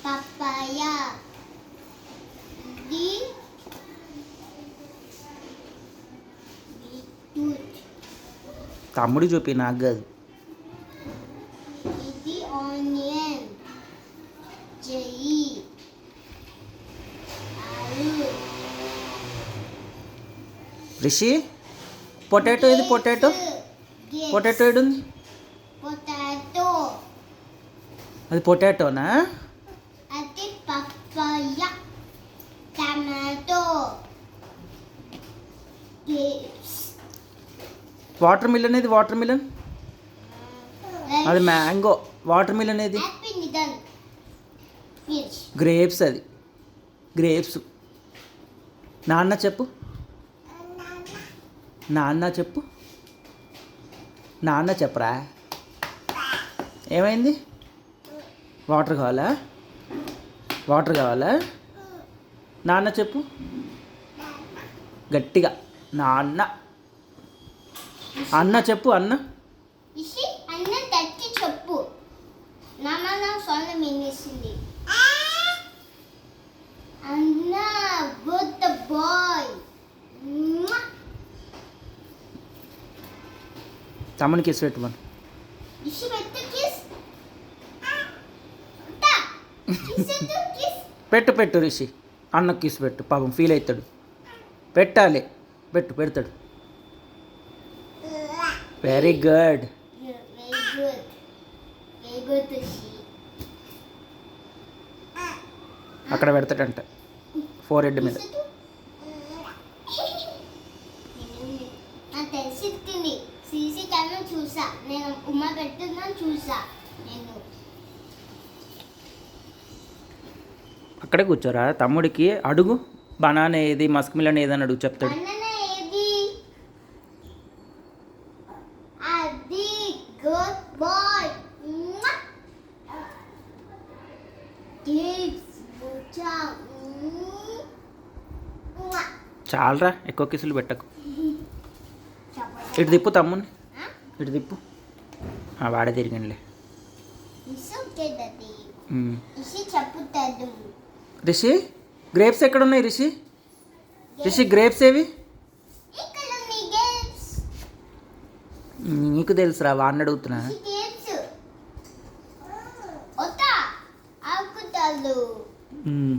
Papaya ఇది beetroot తమ్ముడు చూపి నాకు కాదు. ఇది ఆనియన్ చెయ్యి ఆలు రిషి పొటాటో ఇది పొటాటో పొటాటో ఏడుంది? పొటాటో అది పొటాటోనా? అది papaya tomato grapes water melon ఏది? వాటర్ మిలన్ అది మ్యాంగో. వాటర్ మిలన్ ఏది? యాపిల్ డన్ ఫిష్ గ్రేప్స్ అది గ్రేప్స్. నాన్న చెప్పు, నాన్న చెప్పు, నాన్న చెప్పరా. ఏమైంది? వాటర్ కావాలా? వాటర్ కావాలా? నాన్న చెప్పు గట్టిగా. నాన్న. అన్న చెప్పు, అన్న. ఇషి అన్న తట్టి చెప్పు నాన్న నా సొన్న మినిసింది అన్న గుడ్ బాయ్ తమ్మునికి కిస్ పెట్టుమను. ఇషి పెట్టు కిస్ తా కిస్ కిస్ పెట్టు పెట్టు రిషి, అన్నకు కిస్ పెట్టు, పాపం ఫీల్ అవుతాడు. పెట్టాలి, పెట్టు, పెడతాడు. Very good. వెరీ గుడ్ ఇషి అక్కడ పెడతాడంట ఫోర్ హెడ్ మీద. నాకు తెలిసింది సీసీ కెమెరా చూసా నేను ఉమ్మ పెడుతుందని చూసా నేను అక్కడే కూర్చోరా. తమ్ముడికి అడుగు, బనానా ఏది, మస్క్ మిలన్ ఏదని అడుగు, చెప్తాడు. అన్ననే ఏది అది గుడ్ బాయ్ కిడ్స్ బుచా చాలరా, ఎక్కువ కిసులు పెట్టకు. ఇటు తిప్పు తమ్ముని, ఇటు తిప్పు. వాడే తిరిగిండిలే. చెప్పుతాడు రిషి గ్రేప్స్ ఎక్కడ ఉన్నాయి? రిషి రిషి గ్రేప్స్ ఏవి? నీకు తెలుసురా, వాడిని అడుగుతున్నా. ఆకుతాలు మ్మ్.